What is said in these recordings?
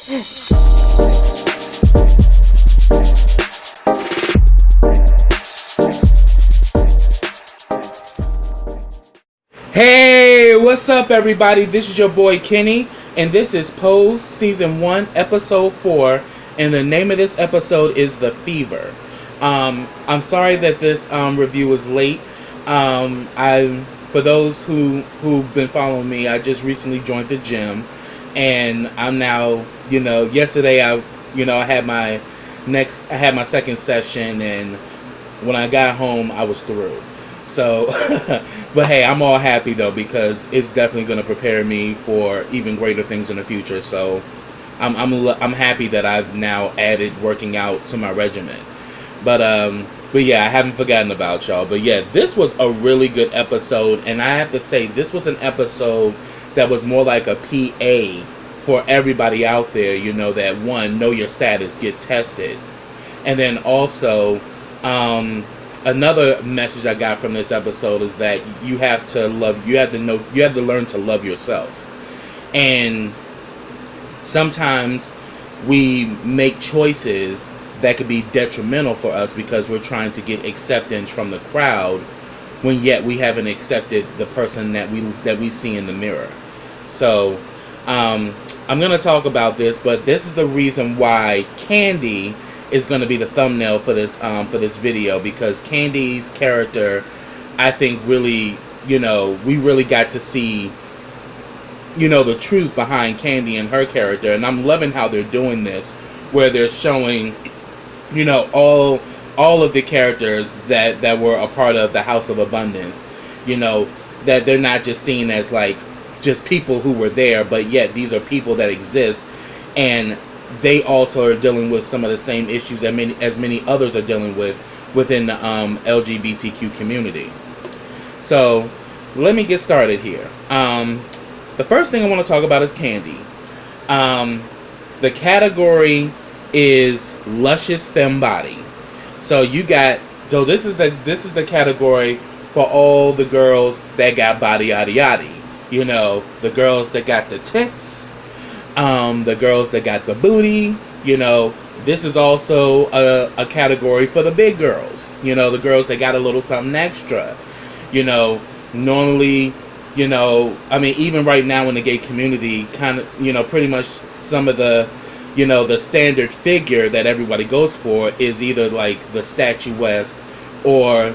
Hey, what's up everybody? This is your boy Kenny, and this is Pose Season 1, Episode 4, and the name of this episode is The Fever. I'm sorry that this review is late. For those who've been following me, I just recently joined the gym, and I'm now, yesterday I had my second session, and when I got home I was through. So, but hey, I'm all happy though, because it's definitely going to prepare me for even greater things in the future. So, I'm happy that I've now added working out to my regimen. But yeah, I haven't forgotten about y'all. But yeah, this was a really good episode, and I have to say, this was an episode that was more like a PA for everybody out there. That one, know your status, get tested, and then also, another message I got from this episode is that you have to learn to love yourself. And sometimes we make choices that could be detrimental for us because we're trying to get acceptance from the crowd, when yet we haven't accepted the person that we see in the mirror. So I'm going to talk about this, but this is the reason why Candy is going to be the thumbnail for this video, because Candy's character, I think, really, we really got to see, the truth behind Candy and her character. And I'm loving how they're doing this, where they're showing, all of the characters that were a part of the House of Abundance, that they're not just seen as like just people who were there, but yet these are people that exist, and they also are dealing with some of the same issues that many others are dealing with within the LGBTQ community. So let me get started here. The first thing I want to talk about is Candy. The category is luscious femme body. So this is the category for all the girls that got body yada yada. The girls that got the tits, the girls that got the booty. This is also a category for the big girls, the girls that got a little something extra. Normally, even right now in the gay community, kind of, pretty much some of the, the standard figure that everybody goes for is either like the statuesque or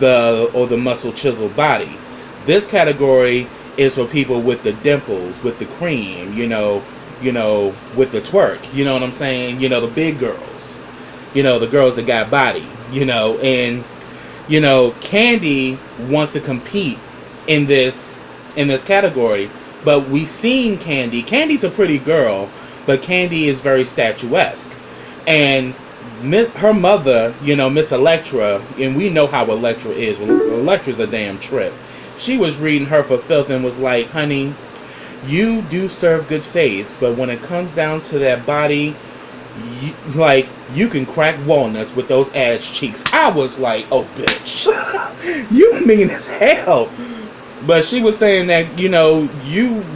the muscle chiseled body. This category is for people with the dimples, with the cream, with the twerk, you know what I'm saying? The big girls, the girls that got body, and, Candy wants to compete in this category, but we seen Candy. Candy's a pretty girl, but Candy is very statuesque. And her mother, Miss Electra, and we know how Electra is. Electra's a damn trip. She was reading her for filth and was like, honey, you do serve good face, but when it comes down to that body, you can crack walnuts with those ass cheeks. I was like, oh bitch, you mean as hell. But she was saying that,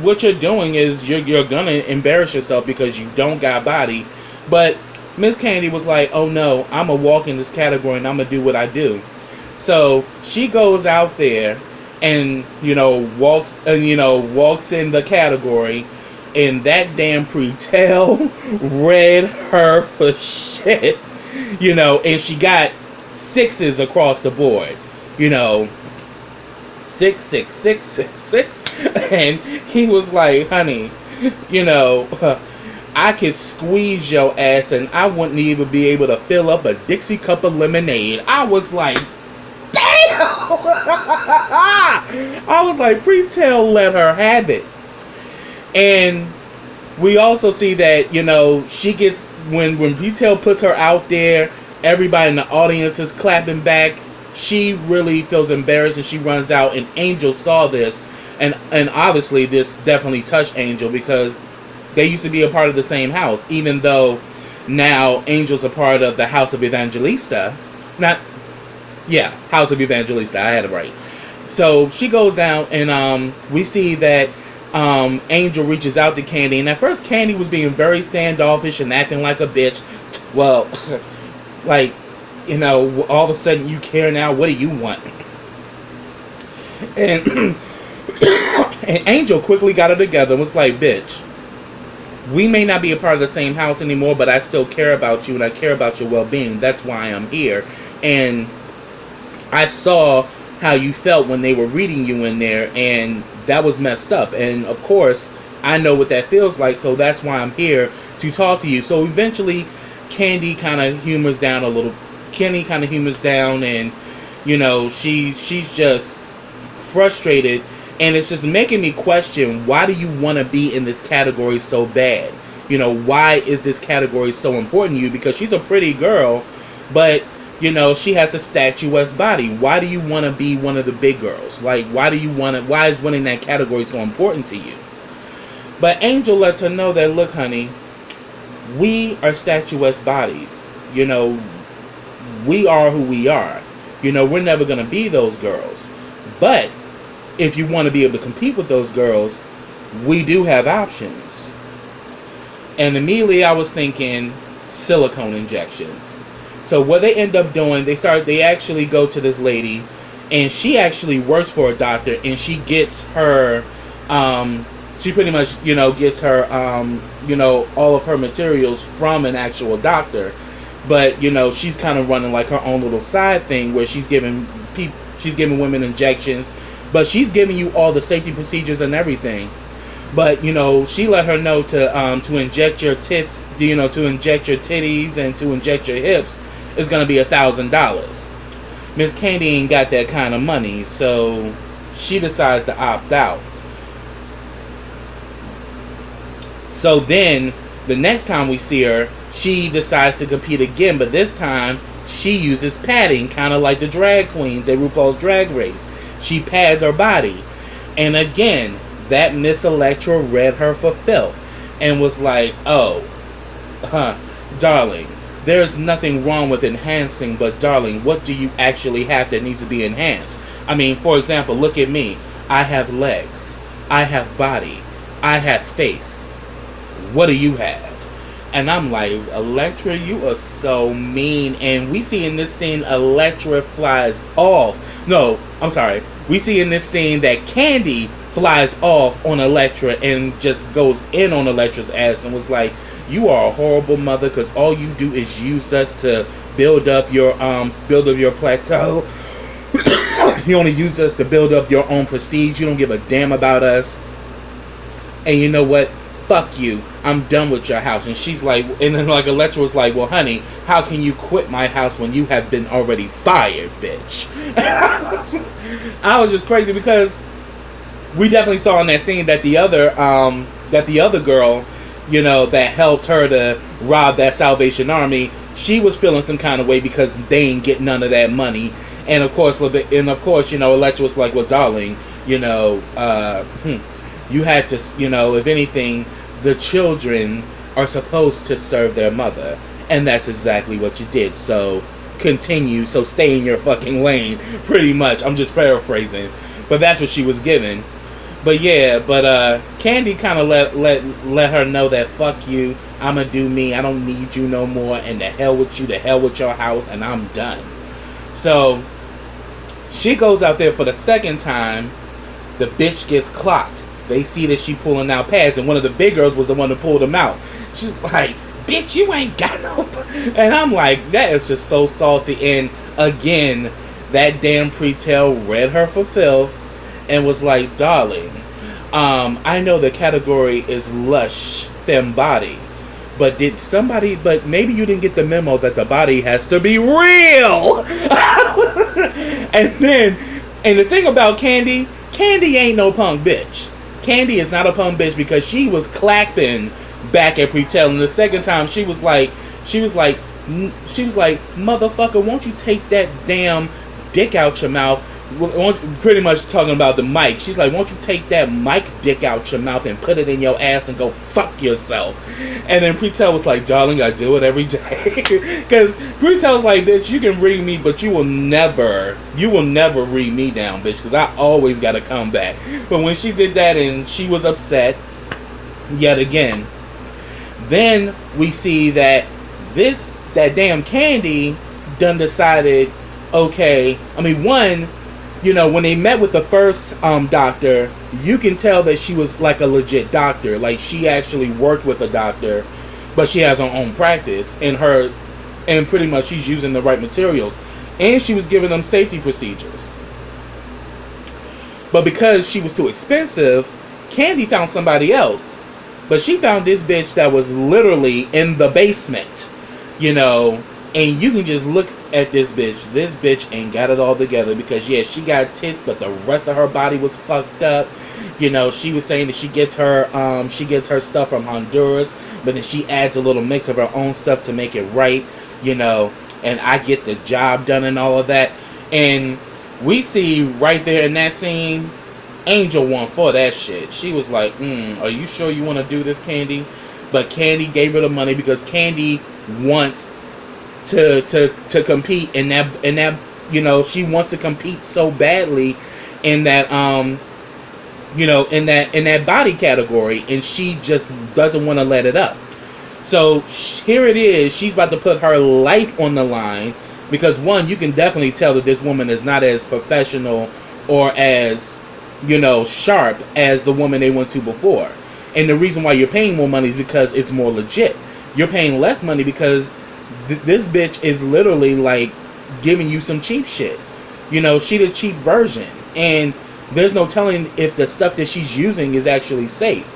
what you're doing is you're gonna embarrass yourself because you don't got body. But Miss Candy was like, oh no, I'm gonna walk in this category and I'm gonna do what I do. So she goes out there and walks in the category, and that damn Pretel read her for shit, and she got 6s across the board, 6, 6, 6, 6, 6, and he was like, honey, I could squeeze your ass and I wouldn't even be able to fill up a Dixie cup of lemonade. I was like, I was like, Pretel let her have it. And we also see that, she gets, when Pretel puts her out there, everybody in the audience is clapping back. She really feels embarrassed and she runs out, and Angel saw this, and obviously this definitely touched Angel, because they used to be a part of the same house, even though now Angel's a part of the House of Evangelista. House of Evangelista, I had it right. So she goes down, and we see that Angel reaches out to Candy, and at first Candy was being very standoffish and acting like a bitch. Well, like, you know, all of a sudden you care now. What do you want? And, and Angel quickly got it together and was like, bitch, we may not be a part of the same house anymore, but I still care about you and I care about your well-being. That's why I'm here. And I saw how you felt when they were reading you in there, and that was messed up. And of course, I know what that feels like, so that's why I'm here to talk to you. So eventually, Candy kind of humors down a little. Kenny kind of humors down, and you know, she's just frustrated, and it's just making me question, why do you want to be in this category so bad? You know, why is this category so important to you? Because she's a pretty girl, but you know, she has a statuesque body. Why do you want to be one of the big girls? Like, why is winning that category so important to you? But Angel lets her know that, look, honey, we are statuesque bodies. You know, we are who we are. You know, we're never going to be those girls. But if you want to be able to compete with those girls, we do have options. And immediately I was thinking silicone injections. So what they end up doing, they actually go to this lady, and she actually works for a doctor, and she gets her, she pretty much, you know, gets her, you know, all of her materials from an actual doctor. But, you know, she's kind of running like her own little side thing where she's giving women injections, but she's giving you all the safety procedures and everything. But, you know, she let her know to inject your tits, you know, to inject your titties and to inject your hips is going to be $1,000. Miss Candy ain't got that kind of money, so she decides to opt out. So then, the next time we see her, she decides to compete again, but this time, she uses padding, kind of like the drag queens at RuPaul's Drag Race. She pads her body. And again, that Miss Electra read her for filth and was like, oh, darling, there's nothing wrong with enhancing, but darling, what do you actually have that needs to be enhanced? I mean, for example, look at me. I have legs. I have body. I have face. What do you have? And I'm like, Electra, you are so mean. And we see in this scene, Electra flies off. No, I'm sorry. We see in this scene that Candy flies off on Electra and just goes in on Electra's ass and was like, you are a horrible mother because all you do is use us to build up your plateau. You only use us to build up your own prestige. You don't give a damn about us. And you know what? Fuck you. I'm done with your house. And she's like, and then like Electra was like, well, honey, how can you quit my house when you have been already fired, bitch? I was just crazy because we definitely saw in that scene that the other girl, you know, that helped her to rob that Salvation Army, she was feeling some kind of way because they ain't get none of that money. And of course, you know, Electra was like, well, darling, you know, you had to, you know, if anything, the children are supposed to serve their mother. And that's exactly what you did. So continue. So stay in your fucking lane, pretty much. I'm just paraphrasing. But that's what she was given. But yeah, Candy kind of let her know that fuck you, I'ma do me, I don't need you no more, and the hell with you, the hell with your house, and I'm done. So she goes out there for the second time. The bitch gets clocked. They see that she pulling out pads, and one of the big girls was the one that pulled them out. She's like, bitch, you ain't got no. And I'm like, that is just so salty. And again, that damn pre-tail read her for filth and was like, darling, I know the category is lush, femme body, but maybe you didn't get the memo that the body has to be real. And the thing about Candy ain't no punk bitch. Candy is not a punk bitch because she was clapping back at Pre-Tail, and the second time she was like, motherfucker, won't you take that damn dick out your mouth? pretty much talking about the mic. She's like, won't you take that mic dick out your mouth and put it in your ass and go fuck yourself? And then Pretel was like, darling, I do it every day. Because Pretel's like, bitch, you can read me, but you will never read me down, bitch, because I always got to come back. But when she did that and she was upset yet again, then we see that that damn Candy done decided, okay, I mean, one, you know, when they met with the first doctor, you can tell that she was like a legit doctor. Like, she actually worked with a doctor, but she has her own practice, and pretty much she's using the right materials, and she was giving them safety procedures. But because she was too expensive, Candy found somebody else. But she found this bitch that was literally in the basement, you know, and you can just look at this bitch. This bitch ain't got it all together, because yeah, she got tits, but the rest of her body was fucked up. You know, she was saying that she gets her stuff from Honduras, but then she adds a little mix of her own stuff to make it right, you know, and I get the job done and all of that. And we see right there in that scene, Angel won for that shit. She was like, are you sure you want to do this, Candy? But Candy gave her the money because Candy wants to compete in that, you know, she wants to compete so badly in that you know, in that body category, and she just doesn't want to let it up. So here it is, she's about to put her life on the line, because one, you can definitely tell that this woman is not as professional or as, you know, sharp as the woman they went to before. And the reason why you're paying more money is because it's more legit. You're paying less money because this bitch is literally like giving you some cheap shit. You know, she the cheap version, and there's no telling if the stuff that she's using is actually safe.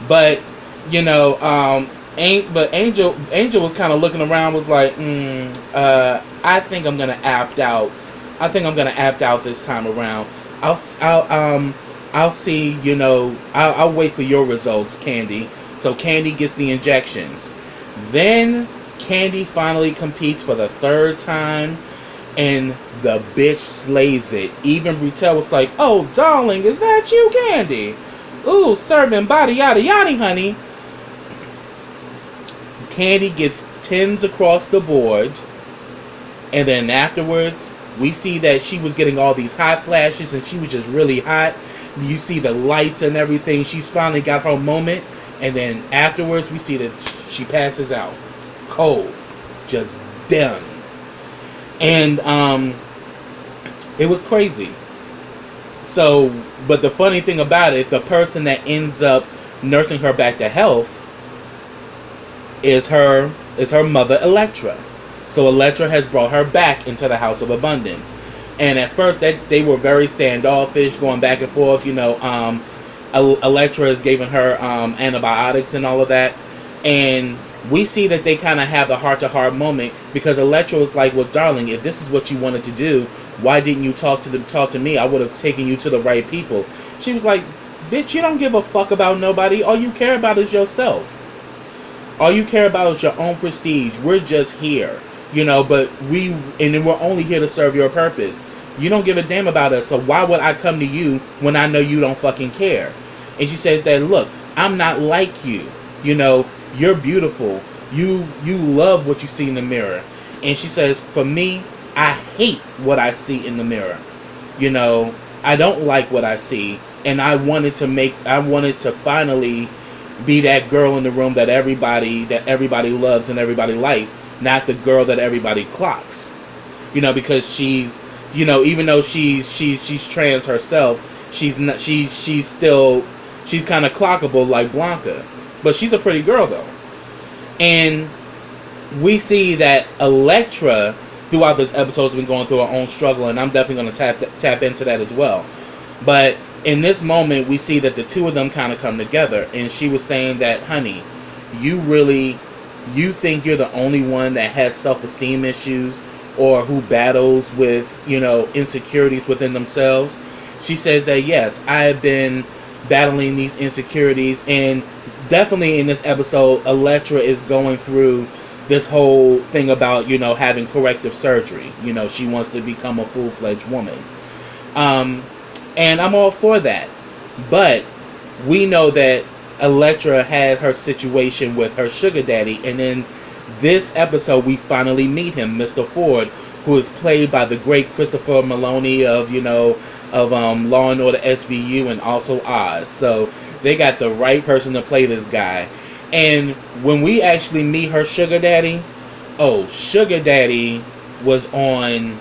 But you know, Angel was kind of looking around, was like, I think I'm gonna opt out. I think I'm gonna opt out this time around. I'll see. You know, I'll wait for your results, Candy. So Candy gets the injections. Then Candy finally competes for the third time, and the bitch slays it. Even Brittelle was like, oh, darling, is that you, Candy? Ooh, serving body yada yada, honey. Candy gets 10s across the board, and then afterwards, we see that she was getting all these hot flashes, and she was just really hot. You see the lights and everything. She's finally got her moment, and then afterwards, we see that she passes out. Cold. Just done. And it was crazy. So, but the funny thing about it, the person that ends up nursing her back to health is her mother, Elektra. So Elektra has brought her back into the House of Abundance. And at first they were very standoffish, going back and forth. You know, Elektra has given her antibiotics and all of that. And we see that they kind of have the heart-to-heart moment, because Elektra was like, well, darling, if this is what you wanted to do, why didn't you talk to me? I would have taken you to the right people. She was like, bitch, you don't give a fuck about nobody. All you care about is yourself. All you care about is your own prestige. We're just here, you know, but we're only here to serve your purpose. You don't give a damn about us, so why would I come to you when I know you don't fucking care? And she says that, look, I'm not like you. You know, you're beautiful. You love what you see in the mirror. And she says, for me, I hate what I see in the mirror. You know, I don't like what I see. And I wanted to finally be that girl in the room that everybody loves and everybody likes, not the girl that everybody clocks. You know, because she's, you know, even though she's trans herself, she's kind of clockable like Blanca. But she's a pretty girl, though. And we see that Elektra, throughout this episode, has been going through her own struggle, and I'm definitely going to tap into that as well. But in this moment, we see that the two of them kind of come together, and she was saying that, honey, you think you're the only one that has self-esteem issues, or who battles with, you know, insecurities within themselves. She says that, yes, I have been battling these insecurities, and definitely in this episode, Elektra is going through this whole thing about, you know, having corrective surgery. You know, she wants to become a full-fledged woman. And I'm all for that. But we know that Elektra had her situation with her sugar daddy, and in this episode we finally meet him, Mr. Ford, who is played by the great Christopher Maloney of Law and Order SVU and also Oz. So they got the right person to play this guy. And when we actually meet her sugar daddy, sugar daddy was on.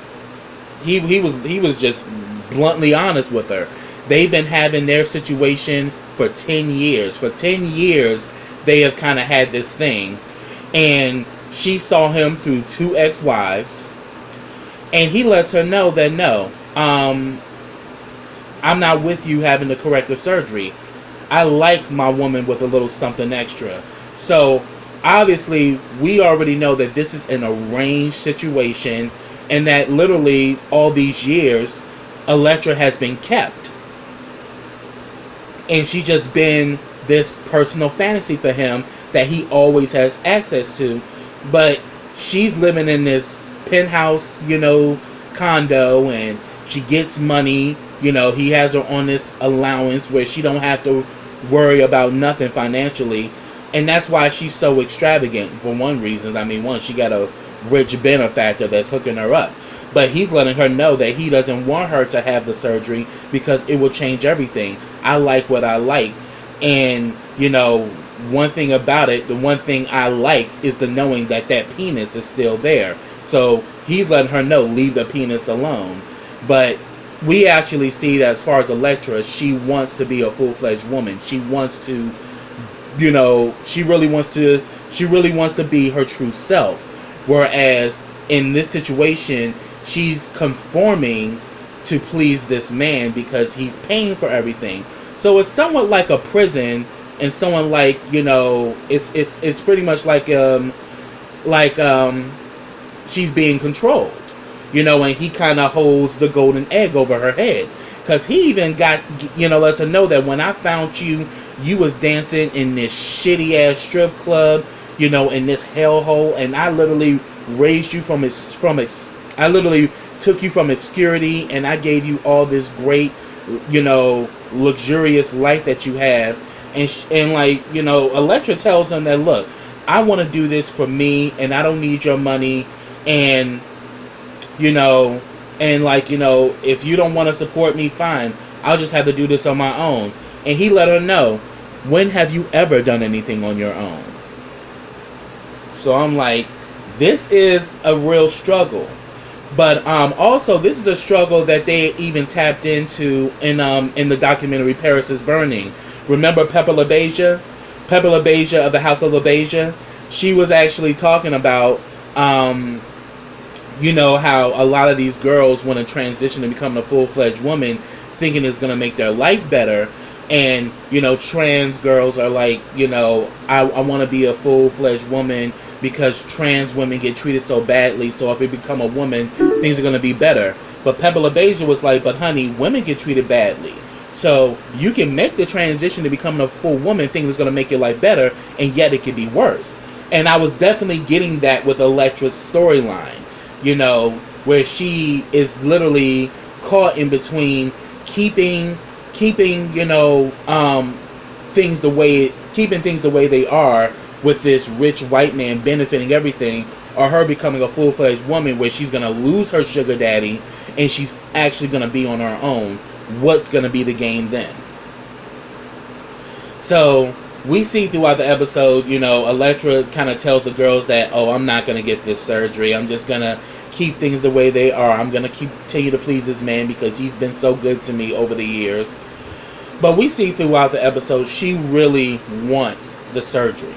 He was just bluntly honest with her. They've been having their situation for 10 years. For 10 years, they have kind of had this thing. And she saw him through 2 ex-wives. And he lets her know that, no, I'm not with you having the corrective surgery. I like my woman with a little something extra. So, obviously, we already know that this is an arranged situation. And that literally, all these years, Elektra has been kept. And she's just been this personal fantasy for him that he always has access to. But she's living in this penthouse, condo, and she gets money. He has her on this allowance where she don't have to worry about nothing financially. And that's why she's so extravagant, for one reason. One, she got a rich benefactor that's hooking her up. But he's letting her know that he doesn't want her to have the surgery because it will change everything. I like what I like. And, one thing about it, the one thing I like is the knowing that penis is still there. So he's letting her know, leave the penis alone. But we actually see that as far as Elektra, she wants to be a full-fledged woman. She wants to, she really wants to be her true self. Whereas in this situation, she's conforming to please this man because he's paying for everything. So it's somewhat like a prison, and someone like, it's pretty much like she's being controlled, and he kind of holds the golden egg over her head. Because he even lets her know that when I found you, you was dancing in this shitty ass strip club, in this hellhole, and I literally raised you I literally took you from obscurity, and I gave you all this great, luxurious life that you have. And Elektra tells him that, look, I want to do this for me, and I don't need your money, and, if you don't want to support me, fine. I'll just have to do this on my own. And he let her know, when have you ever done anything on your own? So I'm like, this is a real struggle. But also, this is a struggle that they even tapped into in the documentary Paris is Burning. Remember Pepper LaBeija? Pepper LaBeija of the House of LaBeija? She was actually talking about, how a lot of these girls want to transition to becoming a full-fledged woman, thinking it's going to make their life better. And, trans girls are like, I want to be a full-fledged woman because trans women get treated so badly, so if we become a woman, things are going to be better. But Pepper LaBeija was like, but honey, women get treated badly. So you can make the transition to becoming a full woman, thinking it's going to make your life better, and yet it could be worse. And I was definitely getting that with Elektra's storyline, where she is literally caught in between keeping things the way they are, with this rich white man benefiting everything, or her becoming a full-fledged woman where she's going to lose her sugar daddy and she's actually going to be on her own. What's going to be the game then? So we see throughout the episode, Elektra kind of tells the girls that, I'm not going to get this surgery. I'm just going to keep things the way they are. I'm going to continue to please this man because he's been so good to me over the years. But we see throughout the episode, she really wants the surgery.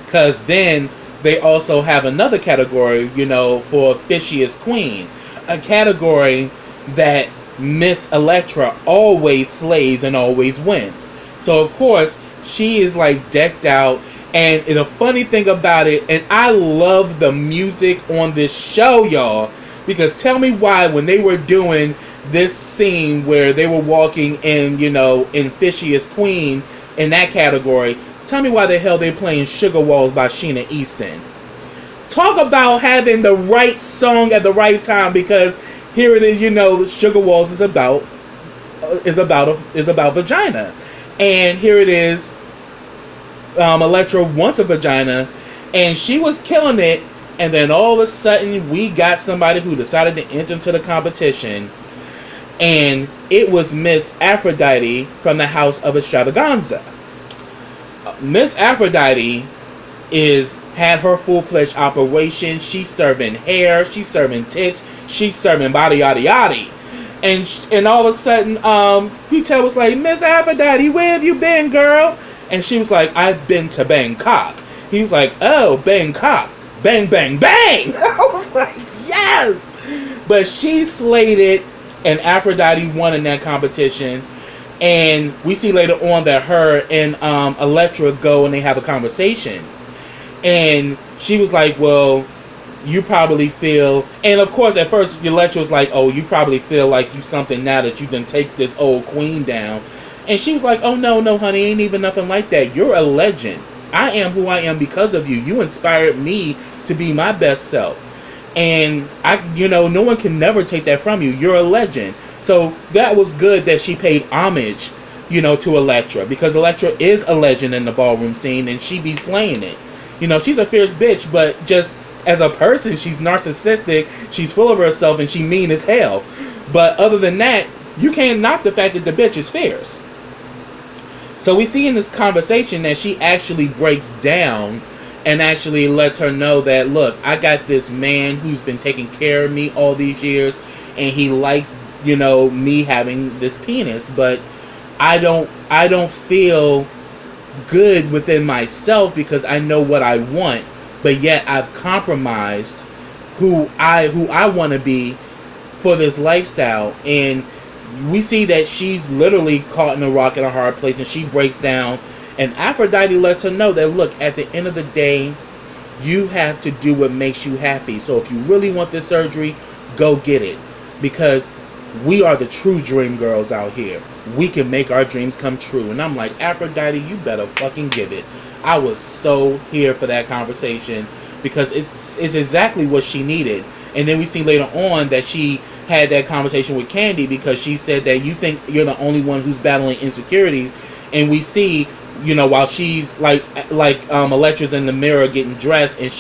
Because then they also have another category, for Fishiest Queen. A category that Miss Elektra always slays and always wins. So, of course, she is like decked out. And the funny thing about it, and I love the music on this show, y'all. Because tell me why when they were doing this scene where they were walking in, in Fishiest Queen, in that category, tell me why the hell they're playing Sugar Walls by Sheena Easton. Talk about having the right song at the right time, because here it is. You know, Sugar Walls is about vagina, and here it is. Electra wants a vagina, and she was killing it. And then all of a sudden, we got somebody who decided to enter into the competition, and it was Miss Aphrodite from the House of Extravaganza. Miss Aphrodite had her full-fledged operation. She's serving hair, she's serving tits, she's serving body yada yada. And all of a sudden, P-Tail was like, Miss Aphrodite, where have you been, girl? And she was like, I've been to Bangkok. He was like, oh, Bangkok. Bang, bang, bang! I was like, yes! But she slayed it, and Aphrodite won in that competition. And we see later on that her and Electra go and they have a conversation. And she was like, well, you probably feel... And of course, at first, Electra was like, oh, you probably feel like you something now that you done take this old queen down. And she was like, oh, no, honey, ain't even nothing like that. You're a legend. I am who I am because of you. You inspired me to be my best self. And no one can never take that from you. You're a legend. So that was good that she paid homage, to Electra, because Electra is a legend in the ballroom scene, and she be slaying it. She's a fierce bitch, but just as a person, she's narcissistic, she's full of herself, and she mean as hell. But other than that, you can't knock the fact that the bitch is fierce. So we see in this conversation that she actually breaks down and actually lets her know that, look, I got this man who's been taking care of me all these years, and he likes, me having this penis, but I don't feel good within myself because I know what I want, but yet I've compromised who I want to be for this lifestyle. And we see that she's literally caught in a rock and a hard place, and she breaks down. And Aphrodite lets her know that, look, at the end of the day, you have to do what makes you happy. So if you really want this surgery, go get it. Because we are the true dream girls out here. We can make our dreams come true. And I'm like, Aphrodite, you better fucking give it. I was so here for that conversation because it's exactly what she needed. And then we see later on that she had that conversation with Candy because she said that you think you're the only one who's battling insecurities. And we see, while she's like Electra's in the mirror getting dressed, and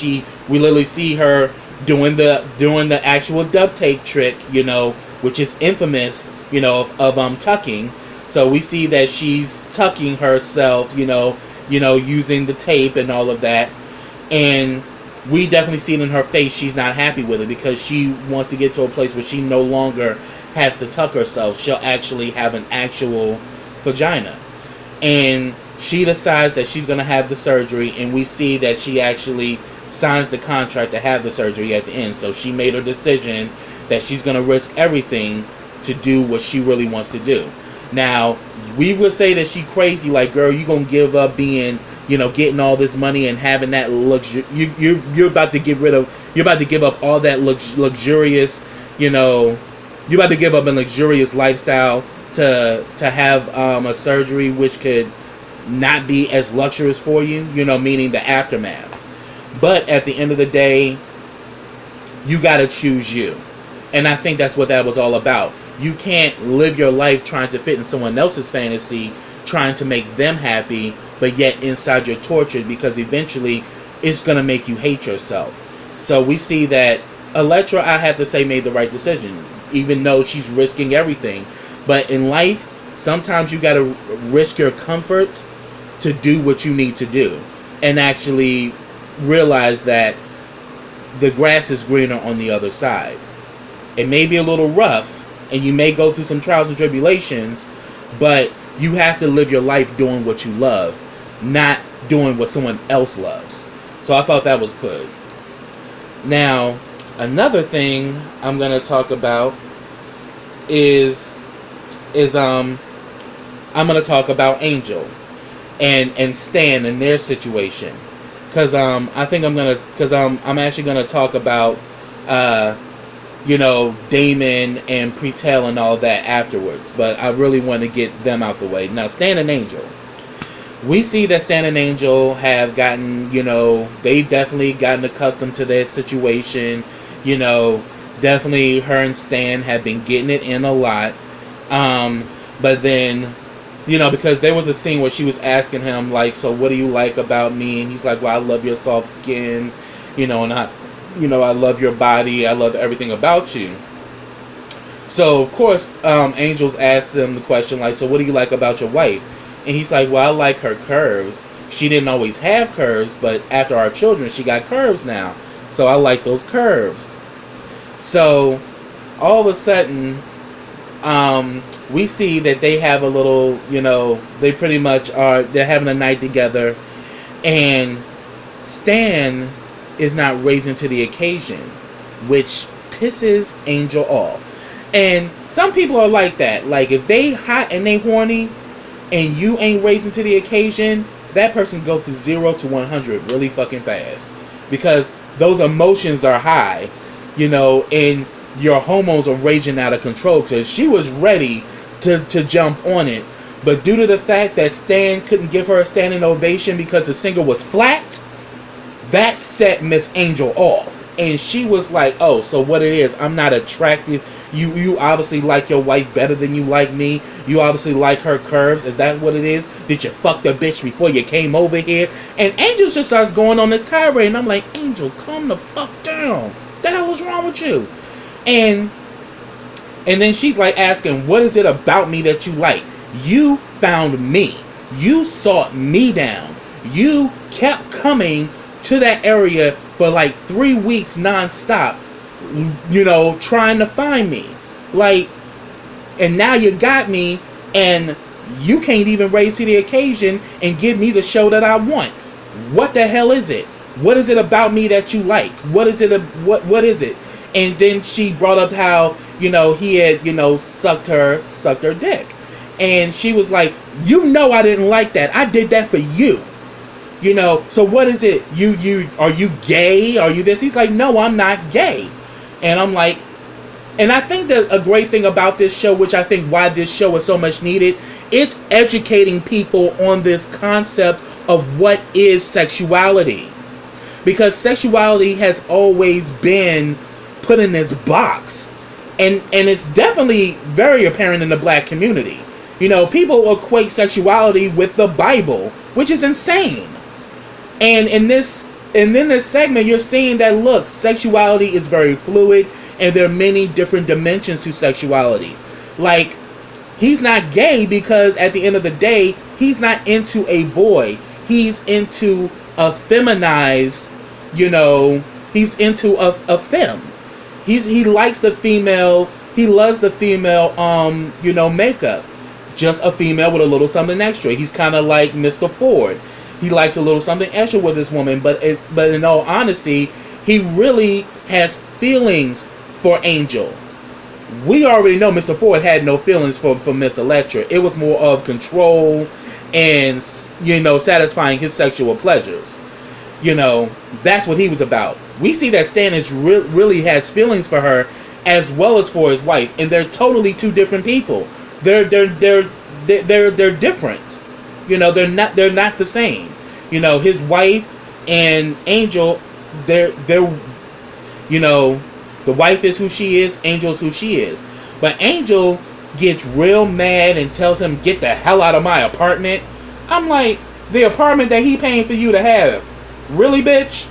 we literally see her doing the actual duct tape trick, which is infamous, of tucking. So we see that she's tucking herself, using the tape and all of that. And we definitely see it in her face. She's not happy with it because she wants to get to a place where she no longer has to tuck herself. She'll actually have an actual vagina. And she decides that she's going to have the surgery, and we see that she actually signs the contract to have the surgery at the end. So she made her decision that she's going to risk everything to do what she really wants to do. Now, we would say that she crazy, like, girl, you going to give up being, getting all this money and having that you're about to give up all that luxurious, you're about to give up a luxurious lifestyle to have a surgery which could not be as luxurious for you, meaning the aftermath. But at the end of the day, you got to choose you. And I think that's what that was all about. You can't live your life trying to fit in someone else's fantasy, trying to make them happy, but yet inside you're tortured, because eventually it's going to make you hate yourself. So we see that Electra, I have to say, made the right decision, even though she's risking everything. But in life, sometimes you got to risk your comfort to do what you need to do, and actually realize that the grass is greener on the other side. It may be a little rough, and you may go through some trials and tribulations, but you have to live your life doing what you love, not doing what someone else loves. So I thought that was good. Now, another thing I'm going to talk about is I'm going to talk about Angel and Stan and their situation. Because I'm actually going to talk about Damon and Pretel and all that afterwards. But I really want to get them out the way. Now, Stan and Angel. We see that Stan and Angel have gotten, they've definitely gotten accustomed to their situation. Definitely her and Stan have been getting it in a lot. But then, because there was a scene where she was asking him, like, so what do you like about me? And he's like, well, I love your soft skin, and I love your body. I love everything about you. So, of course, Angel's asked him the question, like, so what do you like about your wife? And he's like, well, I like her curves. She didn't always have curves, but after our children, she got curves now. So I like those curves. So, all of a sudden, we see that they have a little, they pretty much they're having a night together. And Stan is not raising to the occasion, which pisses Angel off. And some people are like that. Like, if they hot and they horny and you ain't raising to the occasion, that person go to 0 to 100 really fucking fast. Because those emotions are high, and your hormones are raging out of control. Because she was ready to jump on it. But due to the fact that Stan couldn't give her a standing ovation because the singer was flat, that set Miss Angel off. And she was like, oh, so what it is, I'm not attractive. You obviously like your wife better than you like me. You obviously like her curves. Is that what it is? Did you fuck the bitch before you came over here? And Angel just starts going on this tirade. And I'm like, Angel, calm the fuck down. The hell is wrong with you? And then she's like asking, what is it about me that you like? You found me. You sought me down. You kept coming to that area for like 3 weeks nonstop, trying to find me. Like, and now you got me, and you can't even raise to the occasion and give me the show that I want. What the hell is it? What is it about me that you like? What is it? What is it? And then she brought up how, he had, sucked her dick. And she was like, I didn't like that. I did that for you. So what is it? Are you gay? Are you this? He's like, no, I'm not gay. And I'm like, and I think that a great thing about this show, which I think why this show is so much needed, is educating people on this concept of what is sexuality. Because sexuality has always been put in this box. And it's definitely very apparent in the black community. People equate sexuality with the Bible, which is insane. And in this segment, you're seeing that, look, sexuality is very fluid, and there are many different dimensions to sexuality. Like, he's not gay because at the end of the day, he's not into a boy. He's into a feminized, he's into a femme. He likes the female, he loves the female, makeup. Just a female with a little something extra. He's kind of like Mr. Ford. He likes a little something extra with this woman, but in all honesty, he really has feelings for Angel. We already know Mr. Ford had no feelings for Miss Electra. It was more of control and, satisfying his sexual pleasures. That's what he was about. We see that Stan really has feelings for her as well as for his wife, and they're totally two different people. They're different. They're not the same. His wife and Angel, they're the wife is who she is, Angel's who she is. But Angel gets real mad and tells him, get the hell out of my apartment. I'm like, the apartment that he paying for you to have. Really, bitch?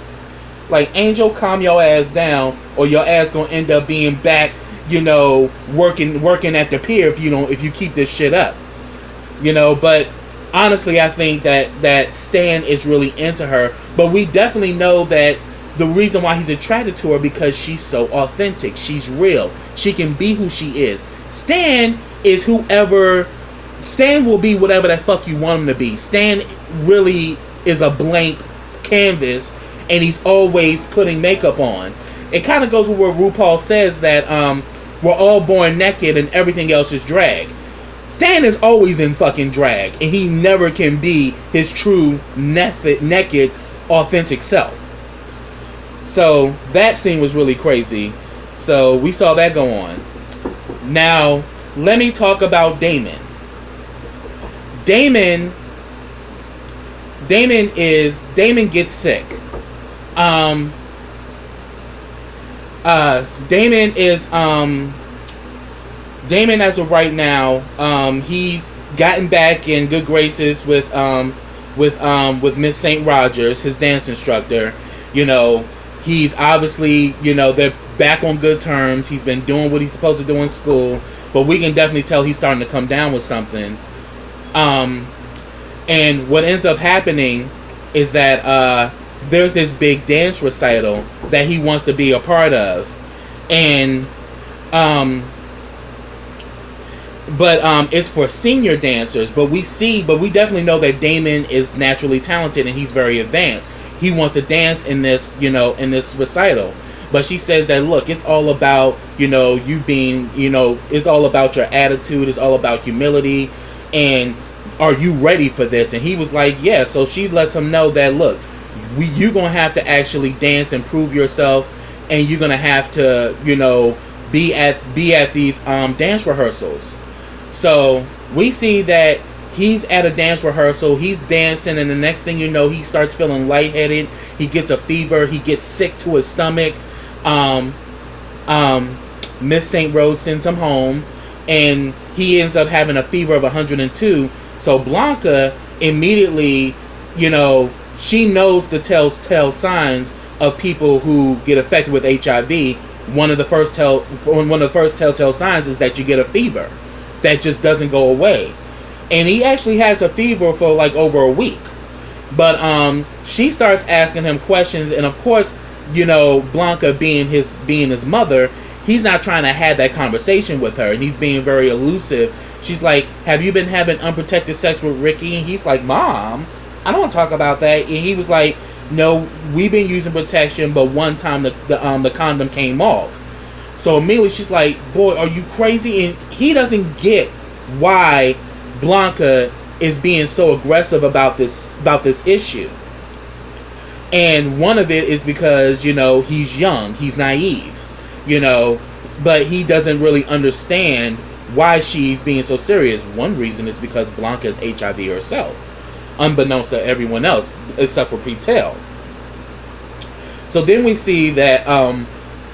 Like, Angel, calm your ass down, or your ass gonna end up being back, working at the pier if you keep this shit up. But honestly, I think that Stan is really into her. But we definitely know that the reason why he's attracted to her because she's so authentic. She's real. She can be who she is. Stan will be whatever the fuck you want him to be. Stan really is a blank canvas, and he's always putting makeup on. It kind of goes with where RuPaul says that we're all born naked and everything else is drag. Stan is always in fucking drag, and he never can be his true naked, authentic self. So that scene was really crazy. So we saw that go on. Now, let me talk about Damon. Damon gets sick. Damon is Damon as of right now, he's gotten back in good graces with Miss St. Rogers, his dance instructor. You know, he's obviously, you know, they're back on good terms. He's been doing what he's supposed to do in school, but we can definitely tell he's starting to come down with something. And what ends up happening is that there's this big dance recital that he wants to be a part of, and it's for senior dancers. But we definitely know that Damon is naturally talented and he's very advanced. He wants to dance in this, you know, in this recital. But she says that, look, it's all about, you know, you being, you know, it's all about your attitude. It's all about humility. And are you ready for this? And he was like, yeah. So she lets him know that, look, you're going to have to actually dance and prove yourself. And you're going to have to, you know, be at these dance rehearsals. So we see that he's at a dance rehearsal, he's dancing, and the next thing you know, he starts feeling lightheaded, he gets a fever, he gets sick to his stomach. Miss St. Rose sends him home, and he ends up having a fever of 102. So Blanca immediately, you know, she knows the telltale signs of people who get affected with HIV. One of the first telltale signs is that you get a fever that just doesn't go away. And he actually has a fever for like over a week. But she starts asking him questions, and of course, you know, Blanca being his mother, he's not trying to have that conversation with her, and he's being very elusive. She's like, have you been having unprotected sex with Ricky? And he's like, Mom, I don't want to talk about that. And he was like, no, we've been using protection, but one time the condom came off. So immediately she's like, boy, are you crazy? And he doesn't get why Blanca is being so aggressive about this issue. And one of it is because, you know, he's young, he's naive, you know, but he doesn't really understand why she's being so serious. One reason is because Blanca is HIV herself, unbeknownst to everyone else except for Pretel. So then we see that,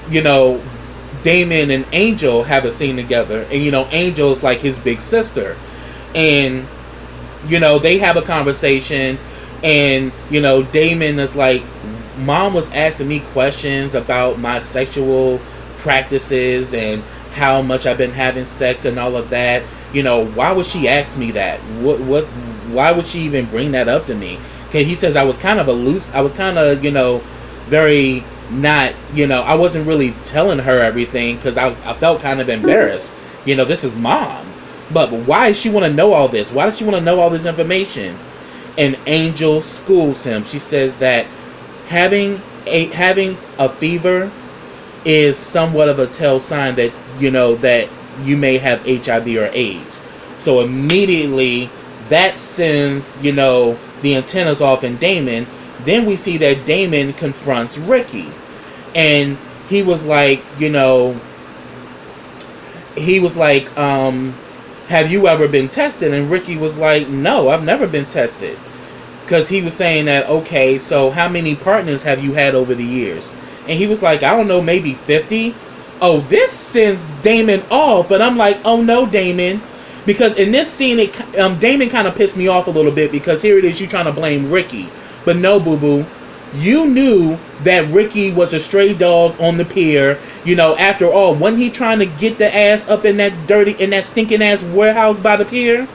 you know, Damon and Angel have a scene together, and, you know, Angel's like his big sister, and, you know, they have a conversation, and, you know, Damon is like, Mom was asking me questions about my sexual practices and how much I've been having sex and all of that. You know, why would she ask me that? Why would she even bring that up to me? Okay, he says I was kind of you know, very not, you know, I wasn't really telling her everything because I felt kind of embarrassed. You know, this is Mom. But why does she want to know all this? Why does she want to know all this information? And Angel schools him. She says that having a fever is somewhat of a tell sign that, you know, that you may have HIV or AIDS. So immediately that sends, you know, the antennas off in Damon. Then we see that Damon confronts Ricky. And he was like, you know, have you ever been tested? And Ricky was like, no, I've never been tested. Because he was saying that, okay, so how many partners have you had over the years? And he was like, I don't know, maybe 50. Oh, this sends Damon off. But I'm like, oh no, Damon. Because in this scene, Damon kind of pissed me off a little bit, because here it is, you trying to blame Ricky. But no, boo-boo. You knew that Ricky was a stray dog on the pier. You know, after all, wasn't he trying to get the ass up in that stinking ass warehouse by the pier?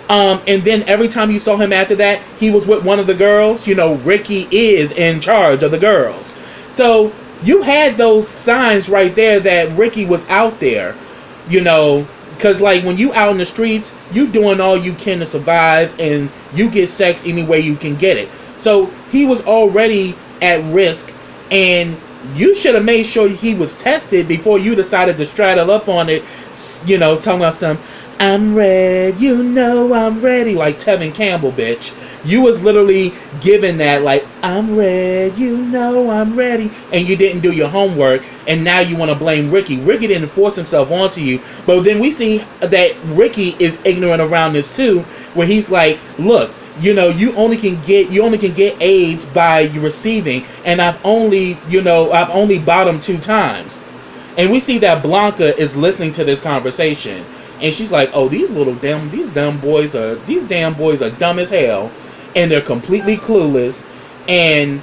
And then every time you saw him after that, he was with one of the girls. You know, Ricky is in charge of the girls. So you had those signs right there that Ricky was out there, you know, because like when you out in the streets, you doing all you can to survive, and you get sex any way you can get it. So he was already at risk, and you should have made sure he was tested before you decided to straddle up on it, you know, talking about some, I'm ready, you know I'm ready, like Tevin Campbell, bitch. You was literally given that, like, I'm ready, you know I'm ready, and you didn't do your homework, and now you want to blame Ricky. Ricky didn't force himself onto you, but then we see that Ricky is ignorant around this too, where he's like, look, you only can get AIDS by receiving, and I've only bottomed 2 times. And we see that Blanca is listening to this conversation, and she's like, "Oh, these damn boys are dumb as hell, and they're completely clueless." And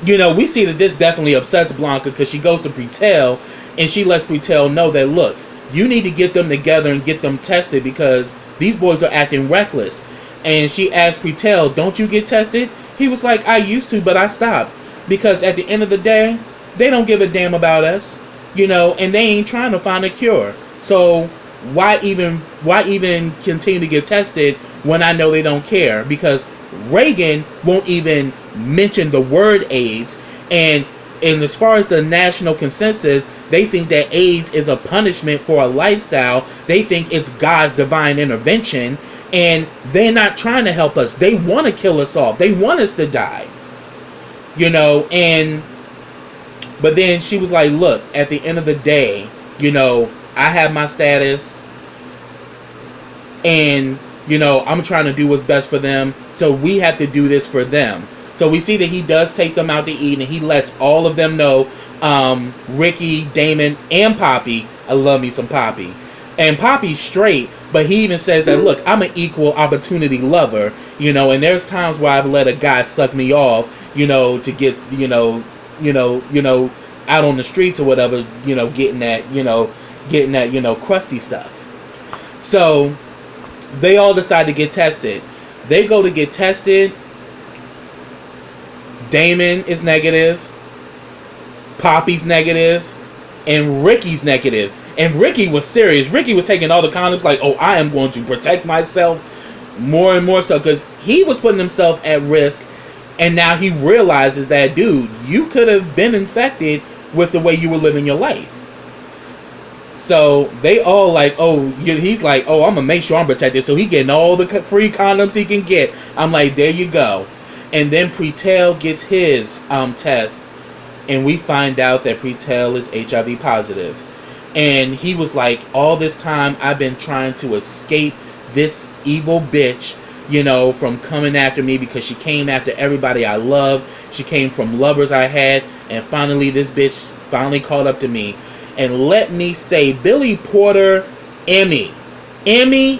we see that this definitely upsets Blanca, because she goes to Pretel, and she lets Pretel know that, look, you need to get them together and get them tested, because these boys are acting reckless. And she asked Pretel, "Don't you get tested?" He was like, "I used to, but I stopped, because at the end of the day, they don't give a damn about us, and they ain't trying to find a cure. So why even continue to get tested when I know they don't care?" Because Reagan won't even mention the word AIDS, and as far as the national consensus, they think that AIDS is a punishment for a lifestyle. They think it's God's divine intervention, and they're not trying to help us. They want to kill us off. They want us to die. But then she was like, "Look, at the end of the day, I have my status, and I'm trying to do what's best for them, so we have to do this for them." So we see that he does take them out to eat, and he lets all of them know, Ricky, Damon, and Poppy. I love me some Poppy. And Poppy's straight, but he even says that, "Look, I'm an equal opportunity lover, and there's times where I've let a guy suck me off, to get, out on the streets or whatever, getting that, crusty stuff." So they all decide to get tested. They go to get tested. Damon is negative, Poppy's negative, and Ricky's negative. And Ricky was serious. Ricky was taking all the condoms like, "Oh, I am going to protect myself more and more so," because he was putting himself at risk. And now he realizes that, dude, you could have been infected with the way you were living your life. So they all like, he's like, "Oh, I'm going to make sure I'm protected." So he getting all the free condoms he can get. I'm like, there you go. And then Pretel gets his test, and we find out that Pretel is HIV positive. And he was like, "All this time I've been trying to escape this evil bitch, from coming after me, because she came after everybody I love. She came from lovers I had, and finally this bitch finally caught up to me." And let me say, Billy Porter, Emmy. He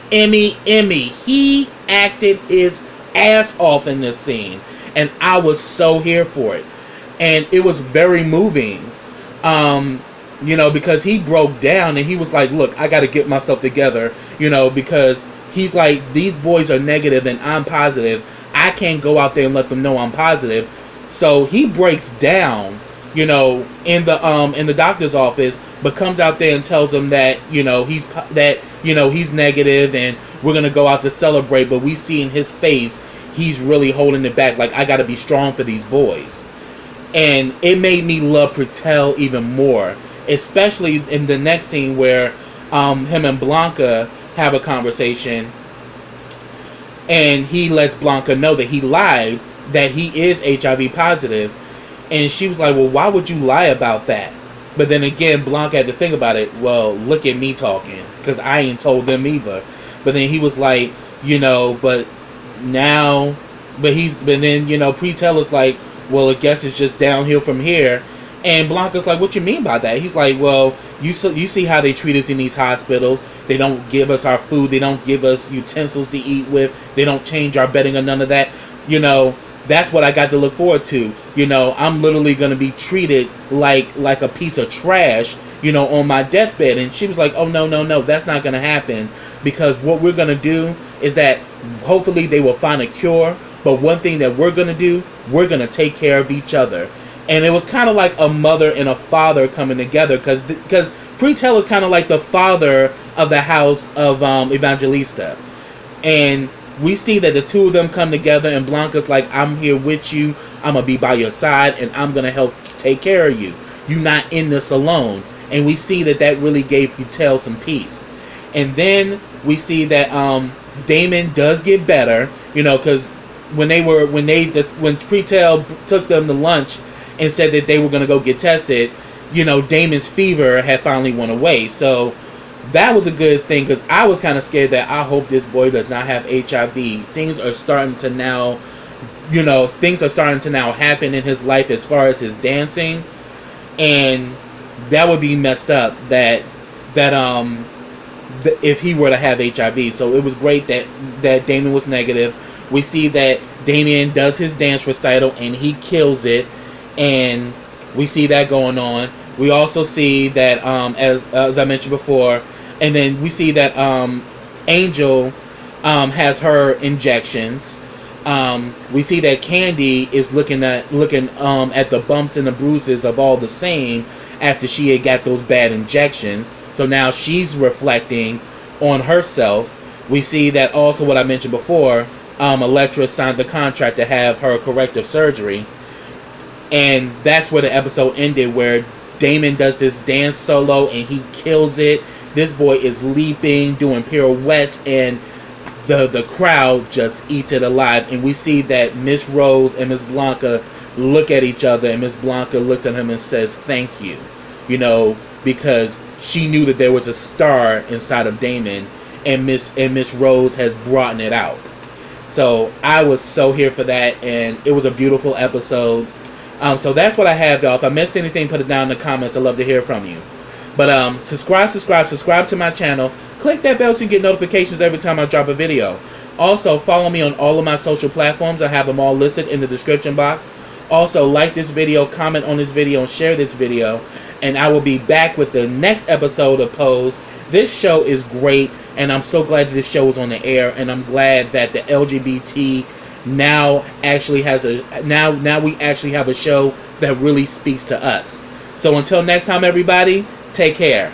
acted his ass off in this scene, and I was so here for it. And it was very moving, because he broke down, and he was like, "Look, I got to get myself together, because he's like, these boys are negative and I'm positive. I can't go out there and let them know I'm positive." So he breaks down, in the doctor's office, but comes out there and tells them that, he's negative, and we're gonna go out to celebrate. But we see in his face, he's really holding it back. Like, I gotta be strong for these boys. And it made me love Pretel even more, especially in the next scene where him and Blanca have a conversation, and he lets Blanca know that he lied, that he is HIV positive. And she was like, "Well, why would you lie about that?" But then again, Blanca had to think about it. "Well, look at me talking, because I ain't told them either." But then he was like, but then, Pretel is like, "Well, I guess it's just downhill from here." And Blanca's like, "What you mean by that?" He's like, "Well, you see how they treat us in these hospitals. They don't give us our food. They don't give us utensils to eat with. They don't change our bedding or none of that. That's what I got to look forward to. I'm literally going to be treated like a piece of trash, on my deathbed." And she was like, "Oh, no, that's not going to happen, because what we're going to do is that hopefully they will find a cure. But one thing that we're going to do, we're going to take care of each other." And it was kind of like a mother and a father coming together, because Pretel is kind of like the father of the house of Evangelista. And we see that the two of them come together, and Blanca's like, "I'm here with you. I'm going to be by your side, and I'm going to help take care of you. You're not in this alone." And we see that really gave Pretel some peace. And then we see that Damon does get better, because when Pretel took them to lunch and said that they were going to go get tested, Damon's fever had finally went away. So that was a good thing, because I was kind of scared that I hope this boy does not have HIV. Things are starting to now, things are starting to now happen in his life as far as his dancing, and that would be messed up. If he were to have HIV. So it was great that Damon was negative. We see that Damien does his dance recital and he kills it, and we see that going on. We also see that as I mentioned before, and then we see that Angel has her injections. We see that Candy is looking at the bumps and the bruises of all the same after she had got those bad injections. So now she's reflecting on herself. We see that also, what I mentioned before, Elektra signed the contract to have her corrective surgery. And that's where the episode ended, where Damon does this dance solo and he kills it. This boy is leaping, doing pirouettes, and the crowd just eats it alive. And we see that Miss Rose and Miss Blanca look at each other, and Miss Blanca looks at him and says, "Thank you," because she knew that there was a star inside of Damon, and Miss Rose has brought it out. So I was so here for that, and it was a beautiful episode. So that's what I have, y'all. If I missed anything, put it down in the comments. I'd love to hear from you. But subscribe to my channel. Click that bell so you get notifications every time I drop a video. Also, follow me on all of my social platforms. I have them all listed in the description box. Also, like this video, comment on this video, and share this video. And I will be back with the next episode of Pose. This show is great, and I'm so glad that this show is on the air, and I'm glad that the LGBT now actually has now we actually have a show that really speaks to us. So until next time, everybody, take care.